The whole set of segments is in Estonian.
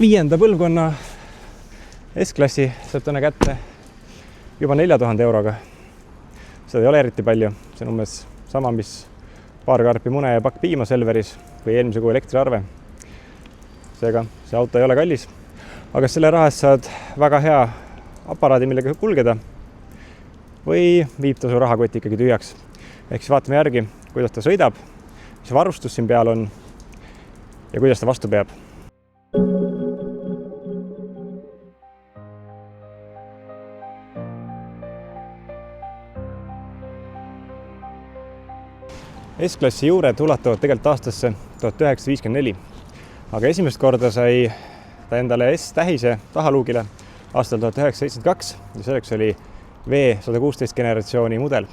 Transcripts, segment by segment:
5. põlvkonna S-klassi saab täna kätte juba 4000 euroga. Seda ei ole eriti palju, see on umbes sama, mis paar karpi mune ja pakk piima Selveris või eelmise kuu elektriarve. Seega see auto ei ole kallis, aga selle rahast saad väga hea aparaadi, millega kulgeda või viib ta su rahakoti ikkagi tühjaks. Ehk siis vaatame järgi, kuidas ta sõidab, mis varustus siin peal on ja kuidas ta vastu peab. S-klassi juured ulatuvad tegelikult aastasse 1954, aga esimest korda sai ta endale S-tähise tahaluugile aastal 1972 ja selleks oli V116 generatsiooni mudel.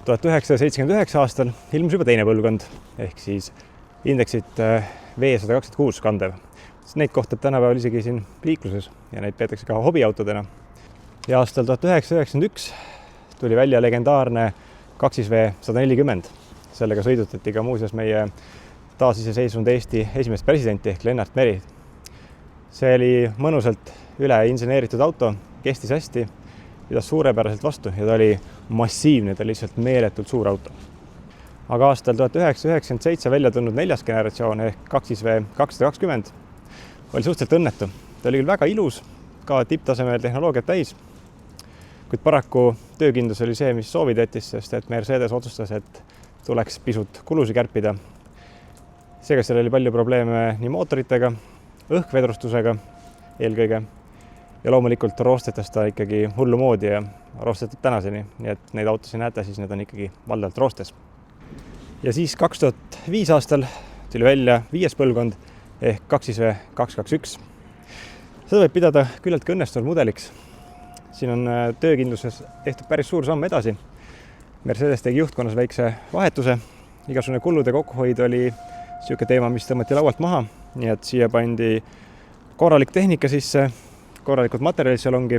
1979 aastal ilmus juba teine põlvkond ehk siis indeksit V126 kandev. Neid kohtab tänapäeval isegi siin liikluses ja neid peetakse ka hobiautodena. Ja aastal 1991 tuli välja legendaarne 2V140. Sellega sõidutati ka muuseas meie taasiseseisvunud Eesti esimest presidenti ehk Lennart Meri. See oli mõnusalt üle inseneeritud auto, kestis hästi, pidas suurepäraselt vastu ja ta oli massiivne, ta oli lihtsalt meeletult suur auto. Aga aastal 1997 välja tulnud 4. generatsioon ehk 2V220 oli suhteliselt õnnetu. Ta oli küll väga ilus, ka tipptasemel tehnoloogiat täis, kuid paraku töökindlus oli see, mis soovi täitis, sest et Mercedes otsustas, et tuleks pisut kulusi kärpida. Seega seal oli palju probleeme nii mootoritega, õhkvedrustusega eelkõige ja loomulikult roostetas ta ikkagi hullu moodi ja roostetab tänaseni. Nii et neid autosid näete, siis need on ikkagi valdavalt roostes. Ja siis 2005 aastal tuli välja 5. põlvkond ehk 2V221. Seda võib pidada küllaltki õnnestunud mudeliks. Siin on töökindluses tehtud päris suur samm edasi. Mercedes tegi juhtkonnas väikse vahetuse. Igasugune kulude kokkuhoid oli siuke teema, mis tõmmati laualt maha. Nii et siia pandi korralik tehnika sisse, korralikud materjalid seal ongi.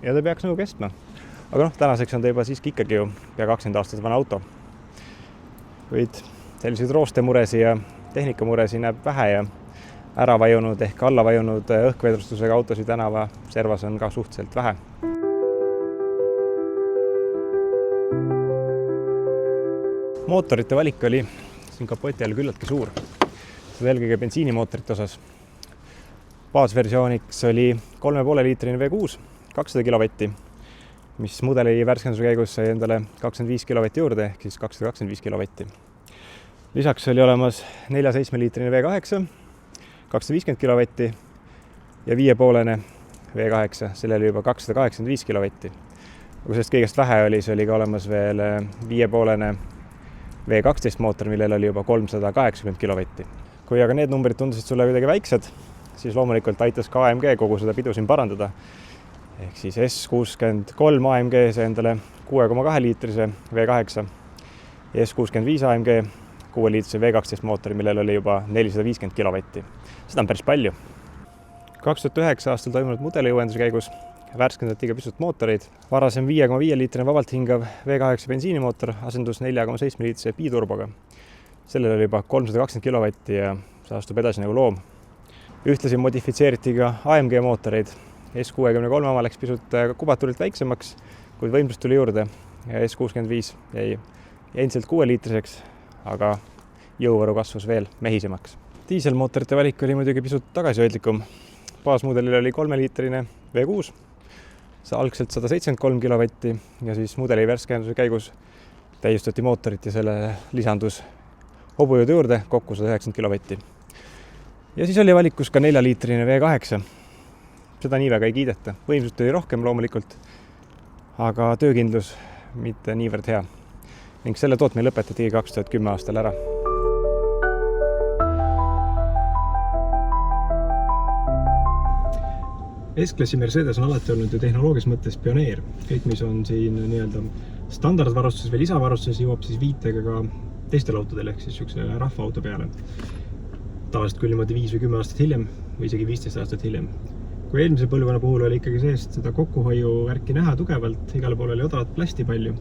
Ja ta peaks nagu kestma. Aga tänaseks on ta juba siiski ikkagi ju pea 20 aastat vana auto. Kuid selliseid roostemuresi ja tehnikamuresi näeb vähe ja ära vajunud ehk alla vajunud õhkvedrustusega autosid tänava servas on ka suhteliselt vähe. Mootorite valik oli siin kapoti all küllaltki suur. Seda eelkõige bensiinimootorite osas. Baasversiooniks oli 3,5 liitrine V6, 200 kilovatti, mis mudeli värskenduse käigus sai endale 25 kilovatti juurde ehk siis 225 kilovatti. Lisaks oli olemas 4,7 liitrine V8, 250 kilovatti ja 5,5 V8, sellel oli juba 285 kilovatti. Aga sellest kõigest vähe oli, see oli ka olemas veel 5,5 V12 mootor, millel oli juba 380 kilovatti. Kui aga need numbrid tundusid sulle kuidagi väiksed, siis loomulikult aitas ka AMG kogu seda pidu siin parandada. Ehk siis S63 AMG sai endale 6,2 liitrise V8 ja S65 AMG 6 liitrise V12 mootori, millel oli juba 450 kilovatti. Seda on päris palju. 2009 aastal toimunud mudeliuuenduse käigus värskendati ka pisut mootoreid. Varasem 5,5 liitrine vabalt hingav V8 bensiinimootor asendus 4,7 liitrise biturboga. Sellel oli juba 320 kilovatti ja see astub edasi nagu loom. Ühtlasi modifitseeriti ka AMG mootoreid. S63 oma läks pisut kubaturilt väiksemaks, kuid võimsust tuli juurde ja S65 jäi endiselt 6 liitriseks, aga jõuvaru kasvas veel mehisemaks. Diiselmootorite valik oli muidugi pisut tagasihoidlikum. Baasmudelil oli 3 liitrine V6, algselt 173 kilovatti ja siis mudeli värskenduse käigus täiustati mootorit ja selle lisandus hobujõudu juurde kokku 190 kilovatti. Ja siis oli valikus ka 4 liitrine V8. Seda nii väga ei kiideta. Võimsust oli rohkem loomulikult, aga töökindlus mitte niivõrd hea. Ning selle tootmine lõpetati 2010 aastal ära. S-klassi Mercedes on alati olnud ju tehnoloogias mõttes pioneer. Kõik, mis on siin nii-öelda standardvarustuses või lisavarustuses, jõuab siis viitega ka teistel autodel ehk siis üks rahvaauto peale. Tavaliselt küll niimoodi 5 või 10 aastat hiljem või isegi 15 aastat hiljem. Kui eelmise põlvkonna puhul oli ikkagi seest seda kokkuhoiu värki näha tugevalt, igale poole oli odavat plasti palju,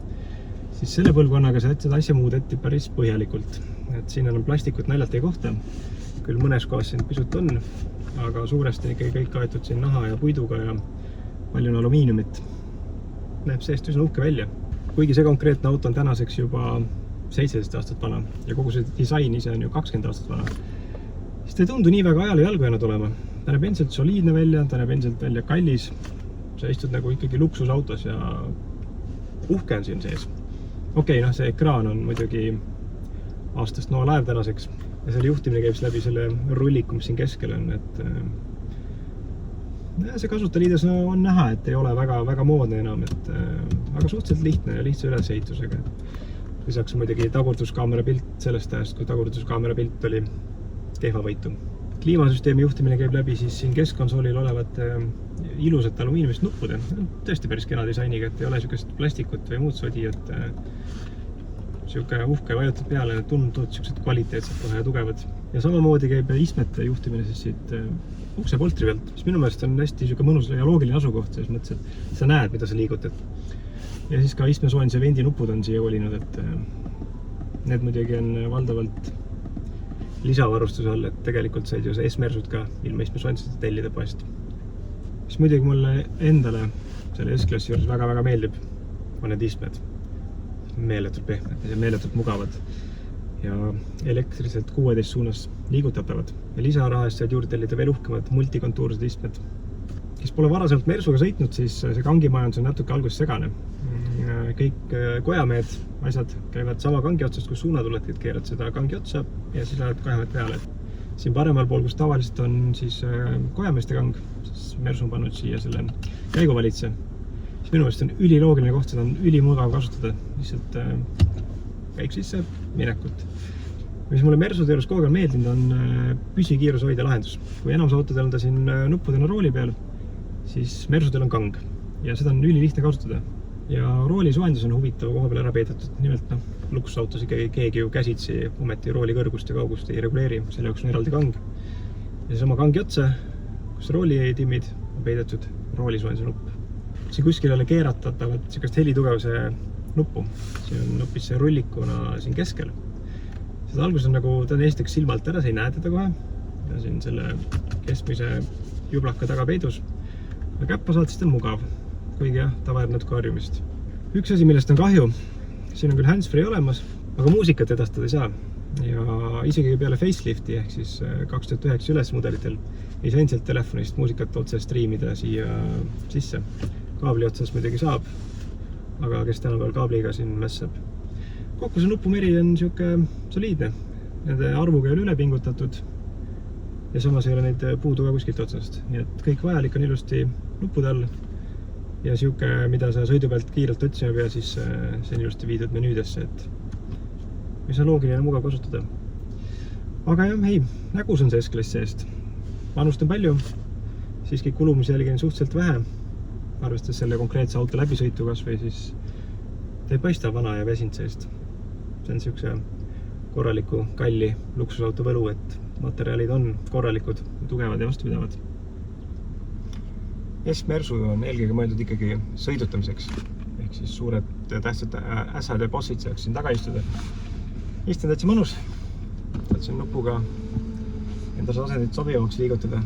siis selle põlvkonnaga seda asja muudeti päris põhjalikult. Et siin on plastikut naljalt ei kohta, küll mõnes kohas siin pisut on, aga suuresti ikkagi kõik kaetud siin naha ja puiduga ja palju on alumiiniumit. Näeb seest üsna uhke välja. Kuigi see konkreetne auto on tänaseks juba 17 aastat vana ja kogu see disain ise on ju 20 aastat vana, siis ta ei tundu nii väga ajale jalgu jäänud olema. Ta näeb endiselt soliidne välja, ta näeb endiselt välja kallis. Sa istud nagu ikkagi luksusautos ja uhke on siin sees. Okei, see ekraan on muidugi aastast noa laev tänaseks ja selle juhtimine käib läbi selle rulliku, mis siin keskel on, et see kasutajaliides on näha, et ei ole väga moodne enam, et väga suhteliselt lihtne ja lihtsa ülesehitusega. Lisaks muidugi tagurduskaamera pilt sellest ajast, kui tagurduskaamera pilt oli kehvavõitu. Kliimasüsteemi juhtimine käib läbi siis siin keskkonsoolil olevat ilusat alumiiniumist nuppude. Tõesti päris kena disainiga, et ei ole niisugust plastikut või muud sodi, et niisugune uhke vajutad peale, need tunduvad niisugused kvaliteetsed kohe ja tugevad. Ja samamoodi käib istmete juhtimine siis siit uksepoltri pealt, mis minu meelest on hästi niisugune mõnus ja loogiline asukoht, selles mõttes, et sa näed, mida sa liigutad. Ja siis ka istmesoojenduse vendi nupud on siia kolinud, et need muidugi on valdavalt lisavarustuse all, et tegelikult said ju see S-Mersud ka ilma istmesoojenduseta tellida poest. Mis muidugi mulle endale selle S-klassi juures väga meeldib, on need istmed. Meeletult pehmed ja meeletult mugavad ja elektriliselt 16 suunas liigutatavad. Ja lisaraha eest said juurde tellida veel uhkemad multikontuursed istmed. Kes pole varasemalt Mersuga sõitnud, siis see kangimajandus on natuke alguses segane. Kõik kojamehed, asjad käivad sama kangi otsast, kui suuna tuled, et keerad seda kangi otsa ja siis lähed kojameed peale. Siin paremal pool, kus tavaliselt on siis kojameeste kang, siis Mersu on pannud siia selle käiguvalitse. Siis minu meelest on üliloogiline koht, seda on ülimugav kasutada. Lihtsalt käik sisse, minekut. Mis mulle Mersude juures kogu aeg meeldinud on püsikiirushoidja lahendus. Kui enam autodel on ta siin nuppudena rooli peal, siis Mersudel on kang ja seda on ülilihtne kasutada. Ja rooli soojendus on huvitav koha peal ära peidetud. Nimelt luksusautos keegi ju käsitsi ometi rooli kõrgust ja kaugust ei reguleeri. Selle jaoks on eraldi kang. Ja sama kangi otsa, kus rooli timmid, on peidetud rooli soojenduse nupp. Siin kuskil ei ole keeratatavat niisugust helitugevuse nuppu. Siin on hoopis see rullikuna siin keskel. Seda algus on nagu, ta on esiteks silmalt ära, sa ei näe teda kohe. Ja siin selle keskmise jublaka taga peidus. Ja käppa saad, siis ta on mugav. Kuigi jah, ta vajab natuke harjumist. Üks asi, millest on kahju, siin on küll handsfree olemas, aga muusikat edastada ei saa. Ja isegi peale facelifti, ehk siis 2009 ülesmudelitel, ei saa endiselt telefonist muusikat otse striimida siia sisse. Kaabli otsas muidugi saab, aga kes tänapäeval kaabliga siin mässab. Kokku see nupumeri on niisugune soliidne. Nende arvuga ei ole üle pingutatud ja samas ei ole neid puudu ka kuskilt otsast. Nii et kõik vajalik on ilusti nuppude all. Ja siuke, mida sa sõidu pealt kiirelt otsima pea, siis see on ilusti viidud menüüdesse, et mis on loogiline ja mugav kasutada. Aga jah, hei, nägus on see S-klass seest. Vanust on palju, siiski kulumisjälgi on suhteliselt vähe, arvestades selle konkreetse auto läbisõitu kas või siis ta ei paista vana ja väsinud seest. See on siukse korraliku, kalli luksusauto võlu, et materjalid on korralikud, tugevad ja vastupidavad. S-Mersu on eelkõige mõeldud ikkagi sõidutamiseks, ehk siis suured tähtsad ässad ja bossid saaks siin taga istuda. Istun täitsa mõnus, tahtsin nupuga endas asendit sobivamaks liigutada.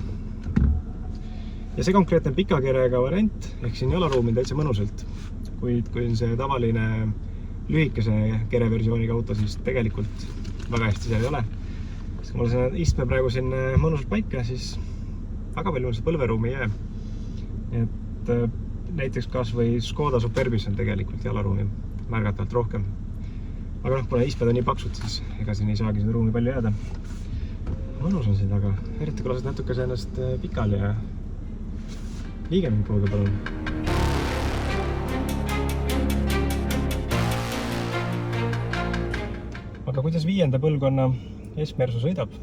Ja see konkreetne pika kerega variant, ehk siin jalaruumi täitsa mõnusalt, kuid kui on see tavaline lühikese kereversiooniga auto, siis tegelikult väga hästi seal ei ole. Kui mul see istme praegu siin mõnusalt paika, siis väga palju see põlveruumi ei jää. Et näiteks kas või Škoda Superbis on tegelikult jalaruumi märgatavalt rohkem. Aga kuna istmed on nii paksud, siis ega siin ei saagi seda ruumi palju jääda. Mõnus on siin taga. Eriti kui lased natuke ennast pikali ja liige mind pooga palun. Aga kuidas 5. põlvkonna S-Mersu sõidab?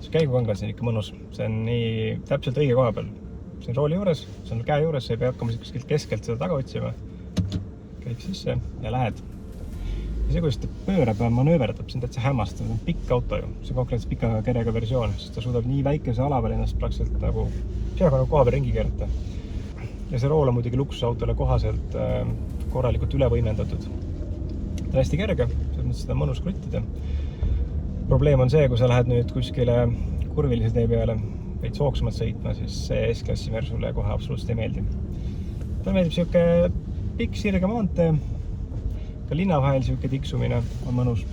See käigukangas on ikka mõnus. See on nii täpselt õige koha peal. See on rooli juures, see on käe juures, sa ei pea hakkama kuskilt keskelt seda taga otsima. Käid sisse ja lähed. Ja see, kuidas ta pöörab ja manööverdab, see on täitsa hämmastav. See on pikk auto ju, see konkreetselt pika kerega versioon, sest ta suudab nii väikese ala peal ennast praktiliselt nagu peaaegu koha peal ringi keerata. Ja see rool on muidugi luksusautole kohaselt korralikult üle võimendatud. Ta on hästi kerge, selles mõttes seda on mõnus kruttida. Probleem on see, kui sa lähed nüüd kuskile kurvilise tee peale, veits hoogsamalt sõitma, siis see S-klassi Mersule kohe absoluutselt ei meeldi. Ta meeldib siuke pikk sirge maantee, ka linna vahel siuke tiksumine on mõnus,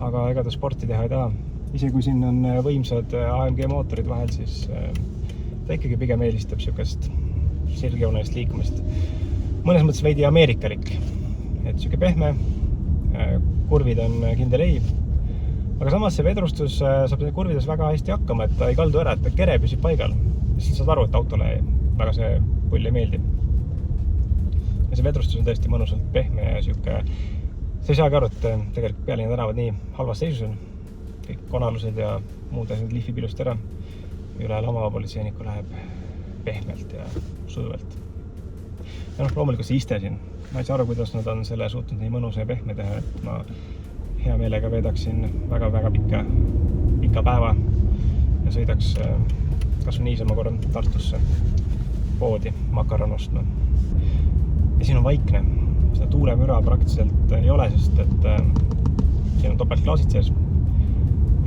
aga ega ta sporti teha ei taha. Ise kui siin on võimsad AMG mootorid vahel, siis ta ikkagi pigem eelistab siukest sirgjoonelist liikumist. Mõnes mõttes veidi ameerikalik, et siuke pehme, kurvid on kindel ei. Aga samas see vedrustus saab kurvides väga hästi hakkama, et ta ei kaldu ära, et ta kere püsib paigal. Siis saad aru, et autole väga see pull ei meeldi. Ja see vedrustus on tõesti mõnusalt pehme ja siuke... Sa ei saagi aru, et tegelikult Pealinna tänavad nii halvas seisus on. Kõik konalused ja muud asjad lihvib ilusti ära. Üle lamavapolitseeniku läheb pehmelt ja sujuvalt. Ja loomulikult see iste siin. Ma ei saa aru, kuidas nad on selle suutnud nii mõnusa ja pehme teha, et ma hea meelega veedaksin väga-väga pika päeva ja sõidaks kas või niisama korra Tartusse poodi makaron ostma. Ja siin on vaikne. Seda tuulemüra praktiliselt ei ole, sest et siin on topeltklaasid sees.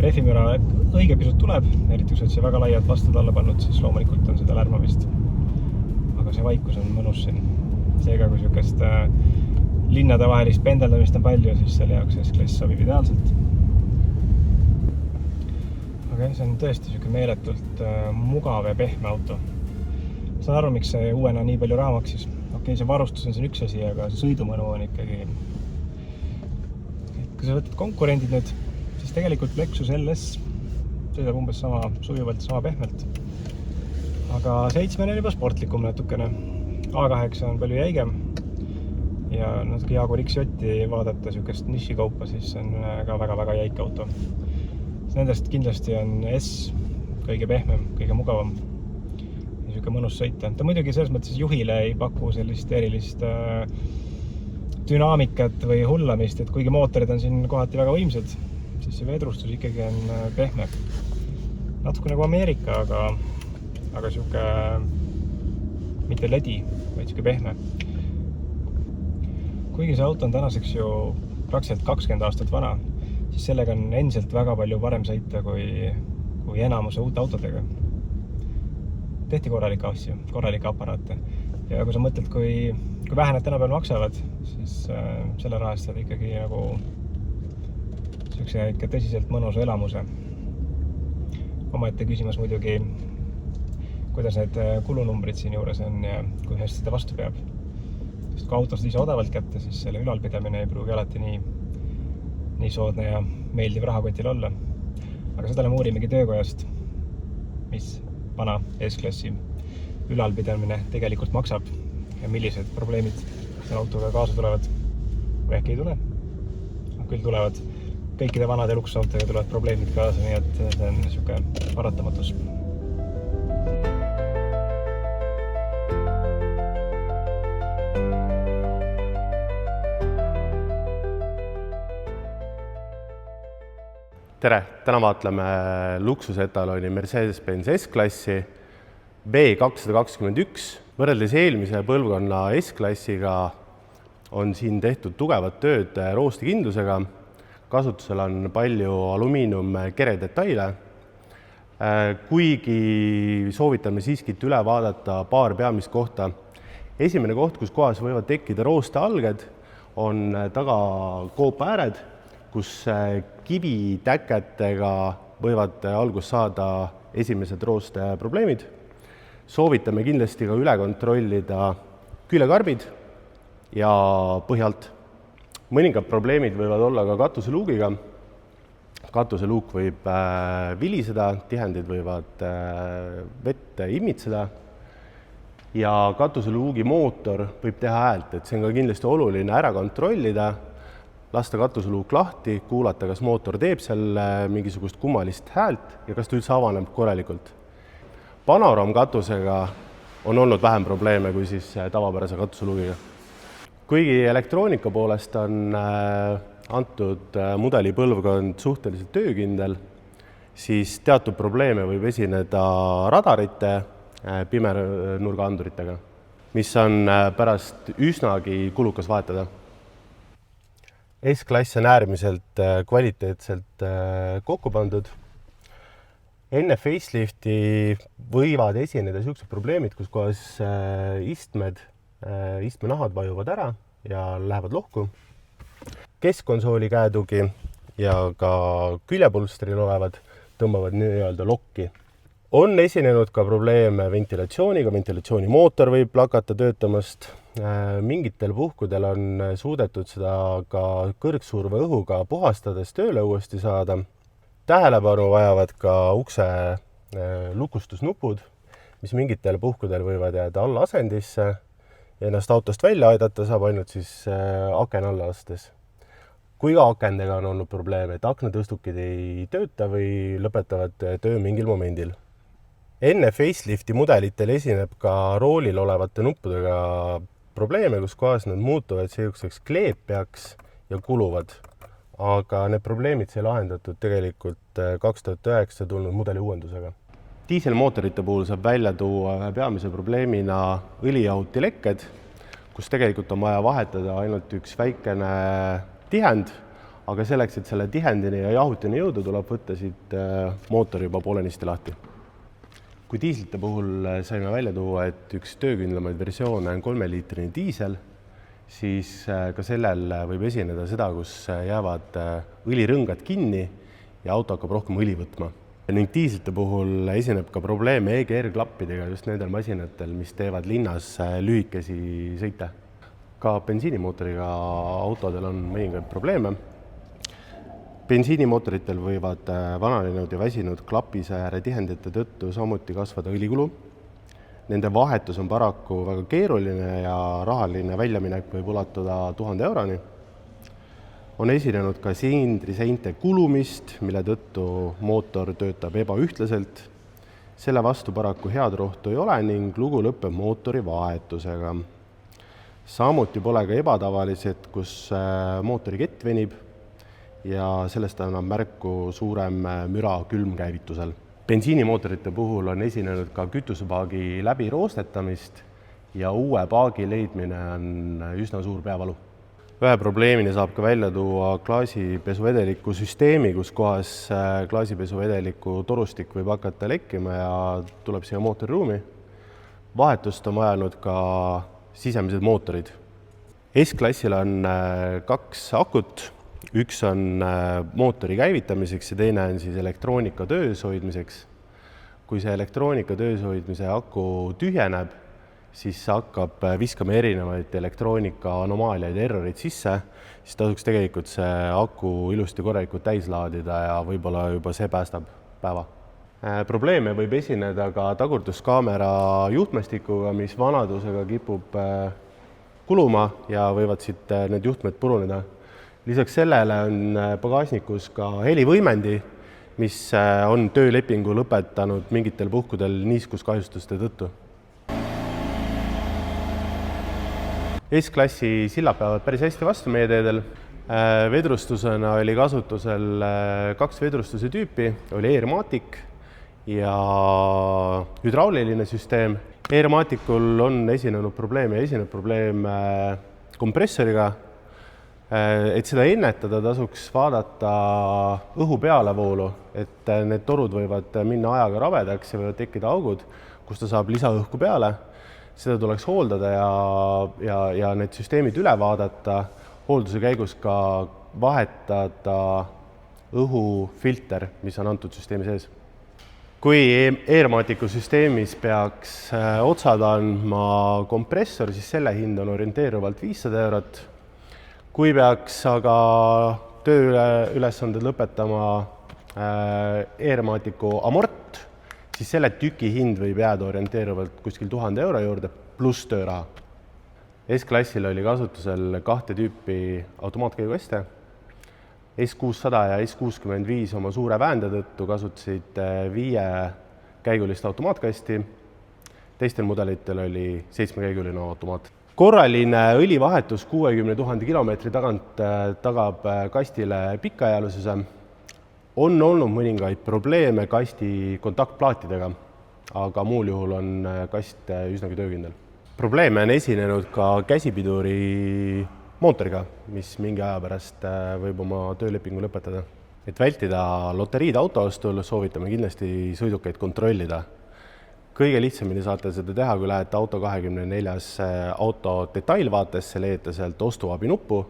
Rehvimüra õige pisut tuleb, eriti kui sa väga laiad vastad alla pannud, siis loomulikult on seda lärmamist. Aga see vaikus on mõnus siin. Seega, kui siukest linnade vahelist pendeldamist on palju, siis selle jaoks S-klass sobib ideaalselt. Aga see on tõesti siuke meeletult mugav ja pehme auto. Saan aru, miks see uuena nii palju raha maksis. Okei, see varustus on siin üks asi, aga see sõidumõnu on ikkagi... Kui sa võtad konkurendid nüüd, siis tegelikult Lexus LS sõidab umbes sama sujuvalt, sama pehmelt. Aga 7 on juba sportlikum natukene. A8 on palju jäigem. Ja natuke Jaguar XJ vaadata siukest nišikaupa, siis on ka väga-väga jäik auto. Nendest kindlasti on S kõige pehmem, kõige mugavam ja siuke mõnus sõita. Ta muidugi selles mõttes juhile ei paku sellist erilist dünaamikat või hullamist, et kuigi mootorid on siin kohati väga võimsad, siis see vedrustus ikkagi on pehme. Natuke nagu Ameerika, aga siuke mitte ledi, vaid siuke pehme. Kuigi see auto on tänaseks ju praktiliselt 20 aastat vana, siis sellega on endiselt väga palju parem sõita kui enamuse uute autodega. Tehti korralikke asju, korralikke aparaate. Ja kui sa mõtled, kui vähe need tänapäeval maksavad, siis selle rahast saad ikkagi nagu siukse ikka tõsiselt mõnusa elamuse. Omaette küsimus muidugi, kuidas need kulunumbrid siin juures on ja kui hästi seda vastu peab. Sest kui autost ise odavalt kätte, siis selle ülalpidamine ei pruugi alati nii soodne ja meeldiv rahakotil olla. Aga seda me uurimegi töökojast, mis vana S-klassi ülalpidamine tegelikult maksab ja millised probleemid selle autoga kaasa tulevad. Või äkki ei tule? Küll tulevad kõikide vanade luksusautodega tulevad probleemid kaasa, nii et see on siuke paratamatus. Tere! Täna vaatleme luksusetaloni Mercedes-Benz S-klassi B221. Võrreldes eelmise põlvkonna S-klassiga on siin tehtud tugevat tööd roostikindlusega. Kasutusel on palju alumiiniumkeredetaile. Kuigi soovitame siiski üle vaadata paar peamist kohta. Esimene koht, kus kohas võivad tekkida roostealged, on taga koopa ääred, kus kivitäketega võivad algust saada esimesed rooste probleemid. Soovitame kindlasti ka üle kontrollida küljekarbid ja põhjalt. Mõningad probleemid võivad olla ka katuseluugiga. Katuseluuk võib viliseda, tihendid võivad vett immitseda ja katuseluugi mootor võib teha häält, et see on ka kindlasti oluline ära kontrollida, lasta katuseluuk lahti, kuulata, kas mootor teeb seal mingisugust kummalist häält ja kas ta üldse avaneb korralikult. Panoraamkatusega on olnud vähem probleeme kui siis tavapärase katuseluugiga. Kuigi elektroonika poolest on antud mudeli põlvkond suhteliselt töökindel, siis teatud probleeme võib esineda radarite, pimenurgaanduritega, mis on pärast üsnagi kulukas vahetada. S-klass on äärmiselt kvaliteetselt kokku pandud. enne facelifti võivad esineda niisugused probleemid, kus kohas istmenahad vajuvad ära ja lähevad lohku. Keskkonsooli käetugi ja ka küljepolstril olevad tõmbavad nii-öelda lokki. On esinenud ka probleeme ventilatsiooniga, ventilatsioonimootor võib lakata töötamast. Mingitel puhkudel on suudetud seda ka kõrgsurve õhuga puhastades tööle uuesti saada. Tähelepanu vajavad ka ukse lukustusnupud, mis mingitel puhkudel võivad jääda alla asendisse ja ennast autost välja aidata saab ainult siis aken alla lastes. Kui ka akendega on olnud probleeme, et aknatõstukid ei tööta või lõpetavad töö mingil momendil. Enne facelifti mudelitel esineb ka roolil olevate nuppudega probleeme, kus kohas nad muutuvad selliseks kleepjaks ja kuluvad. Aga need probleemid sai lahendatud tegelikult 2009 tulnud mudeli uuendusega. Diiselmootorite puhul saab välja tuua ühe peamise probleemina õlijahuti lekked, kus tegelikult on vaja vahetada ainult üks väikene tihend, aga selleks, et selle tihendini ja jahutini jõuda, tuleb võtta siit mootori juba poolenisti lahti. Kui diislite puhul saime välja tuua, et üks töökindlamaid versioone on 3-liitrine diisel, siis ka sellel võib esineda seda, kus jäävad õlirõngad kinni ja auto hakkab rohkem õli võtma. Ning diislite puhul esineb ka probleeme EGR-klappidega just nendel masinatel, mis teevad linnas lühikesi sõite. Ka bensiinimootoriga autodel on mõningaid probleeme. Bensiinimootoritel võivad vananenud ja väsinud klapisääre tihendite tõttu samuti kasvada õlikulu. Nende vahetus on paraku väga keeruline ja rahaline väljaminek võib ulatuda 1000 euroni. On esinenud ka sindriseinte kulumist, mille tõttu mootor töötab ebaühtlaselt. Selle vastu paraku head rohtu ei ole ning lugu lõpeb mootori vahetusega. Samuti pole ka ebatavalised, kus mootori kett venib ja sellest annab märku suurem müra külmkäivitusel. Bensiinimootorite puhul on esinenud ka kütusepaagi läbi roostetamist ja uue paagi leidmine on üsna suur peavalu. Ühe probleemini saab ka välja tuua klaasipesuvedeliku süsteemi, kus kohas klaasipesuvedeliku torustik võib hakata lekkima ja tuleb siia mootoriruumi. Vahetust on vajanud ka sisemised mootorid. S-klassil on 2 akut, üks on mootori käivitamiseks ja teine on siis elektroonika töös hoidmiseks. Kui see elektroonika töös hoidmise aku tühjeneb, siis hakkab viskama erinevaid elektroonika anomaaliaid ja errorid sisse, siis tasuks tegelikult see aku ilusti korralikult täis laadida ja võib-olla juba see päästab päeva. Probleeme võib esineda ka tagurduskaamera juhtmestikuga, mis vanadusega kipub kuluma ja võivad siit need juhtmed puruneda. Lisaks sellele on pagasnikus ka helivõimendi, mis on töölepingu lõpetanud mingitel puhkudel niiskuskahjustuste tõttu. S-klassi sillad peavad päris hästi vastu meie teedel. Vedrustusena oli kasutusel 2 vedrustuse tüüpi, oli Airmatic ja hüdrauliline süsteem. Airmaticul on esinenud probleem ja esineb probleem kompressoriga. Et seda ennetada, tasuks vaadata õhu pealevoolu, et need torud võivad minna ajaga rabedaks ja võivad tekkida augud, kus ta saab lisaõhku peale. Seda tuleks hooldada ja need süsteemid üle vaadata, hoolduse käigus ka vahetada õhufilter, mis on antud süsteemi sees. Kui Airmaticu süsteemis peaks otsad andma kompressor, siis selle hind on orienteeruvalt 500 eurot. Kui peaks aga tööülesanded lõpetama Airmaticu amort, siis selle tüki hind võib jääda orienteeruvalt kuskil 1000 euro juurde pluss tööraha. S-klassil oli kasutusel 2 tüüpi automaatkäigukaste. S600 ja S65 oma suure väände tõttu kasutasid 5-käigulist automaatkasti. Teistel mudelitel oli 7-käiguline automaat. Korraline õlivahetus 60 000 kilomeetri tagant tagab kastile pikaealisuse. On olnud mõningaid probleeme kasti kontaktplaatidega, aga muul juhul on kast üsnagi töökindel. Probleeme on esinenud ka käsipiduri mootoriga, mis mingi aja pärast võib oma töölepingu lõpetada. et vältida loteriid auto ostul, soovitame kindlasti sõidukeid kontrollida. Kõige lihtsamini saate seda teha, kui lähete Auto24 auto detailvaatesse, leiate sealt ostuabi nuppu,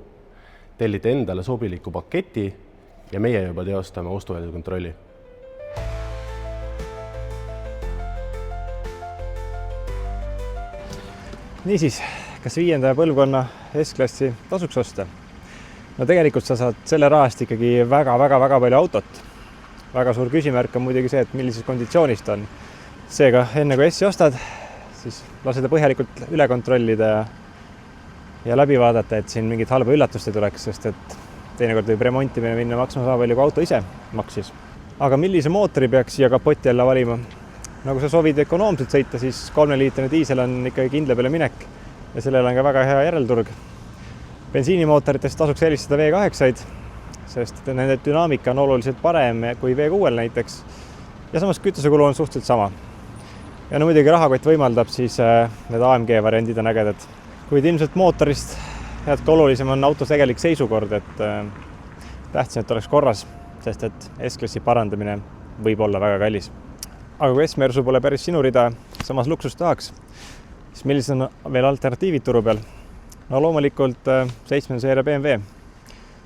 tellite endale sobiliku paketi ja meie juba teostame ostuväljade kontrolli. Niisiis, kas 5. põlvkonna S-klassi tasuks osta? No tegelikult sa saad selle rahast ikkagi väga palju autot. Väga suur küsimärk on muidugi see, et millises konditsioonis ta on. Seega, enne kui S-i ostad, siis lase ta põhjalikult üle kontrollida ja läbi vaadata, et siin mingit halba üllatust ei tuleks, sest et teinekord võib remontimine minna maksma sama palju, kui auto ise maksis. Aga millise mootori peaks siia kapoti alla valima? Nagu sa soovid ökonoomselt sõita, siis 3-liitrine diisel on ikkagi kindla peale minek ja sellel on ka väga hea järelturg. Bensiinimootoritest tasuks eelistada V8-id, sest nende dünaamika on oluliselt parem kui V6 näiteks ja samas kütusekulu on suhteliselt sama. Ja no muidugi rahakott võimaldab, siis need AMG variandid on ägedad. Kuid ilmselt mootorist jätku olulisem on autos tegelik seisukord, et tähtsin, et oleks korras, sest et S-klassi parandamine võib olla väga kallis. Aga kui S-Mersu pole päris sinu rida, samas luksust tahaks, siis millised on veel alternatiivid turu peal? No loomulikult 7. seeria BMW,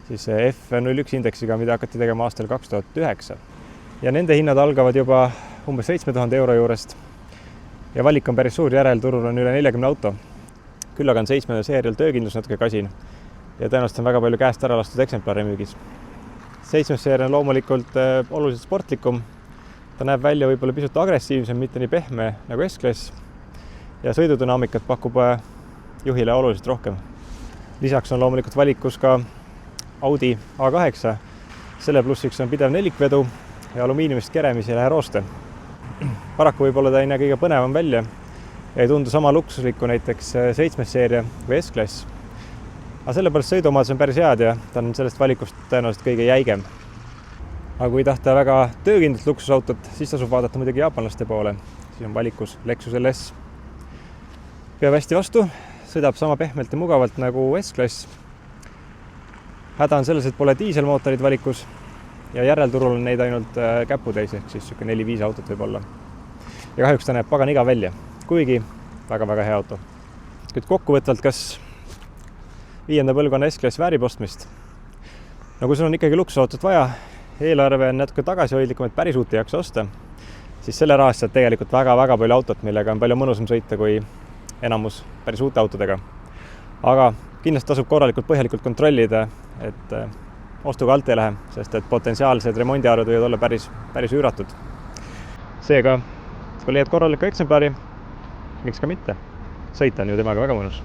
siis F01 indeksiga, mida hakati tegema aastal 2009. Ja nende hinnad algavad juba umbes 7000 euro juurest ja valik on päris suur, järelturul on üle 40 auto. Küll aga on 7. seerial töökindlus natuke kasin ja tõenäoliselt on väga palju käest ära lastud eksemplari müügis. 7. seeria on loomulikult oluliselt sportlikum. Ta näeb välja võib-olla pisut agressiivsem, mitte nii pehme nagu S-klass ja sõidudünaamikat pakub juhile oluliselt rohkem. Lisaks on loomulikult valikus ka Audi A8. Selle plussiks on pidev nelikvedu ja alumiiniumist keremis ei lähe rooste. Paraku võib-olla ta ei näe kõige põnevam välja ja ei tundu sama luksuslikku näiteks 7. seeria või S-klass. Aga sellepärast sõiduomadus on päris head ja ta on sellest valikust tõenäoliselt kõige jäigem. Aga kui tahta väga töökindlat luksusautot, siis tasub vaadata muidugi jaapanlaste poole. Siis on valikus Lexus LS. Peab hästi vastu, sõidab sama pehmelt ja mugavalt nagu S-klass. Häda on selles, et pole diiselmootorid valikus ja järelturul on neid ainult käputäis, ehk siis 4-5 autot võib olla. Ja kahjuks ta näeb pagan igav välja, kuigi väga hea auto. Kuid kokkuvõtvalt, kas 5. põlvkonna S-klass väärib ostmist? No kui sul on ikkagi luksusautot vaja, eelarve on natuke tagasihoidlikum, et päris uut ei jaksa osta, siis selle rahast saad tegelikult väga palju autot, millega on palju mõnusam sõita kui enamus päris uute autodega. Aga kindlasti tasub korralikult põhjalikult kontrollida, et ostuga alt ei lähe, sest et potentsiaalsed remondiarved võivad olla päris üüratud. Seega, kui leiad korraliku eksemplari, miks ka mitte? Sõita on ju temaga väga mõnus.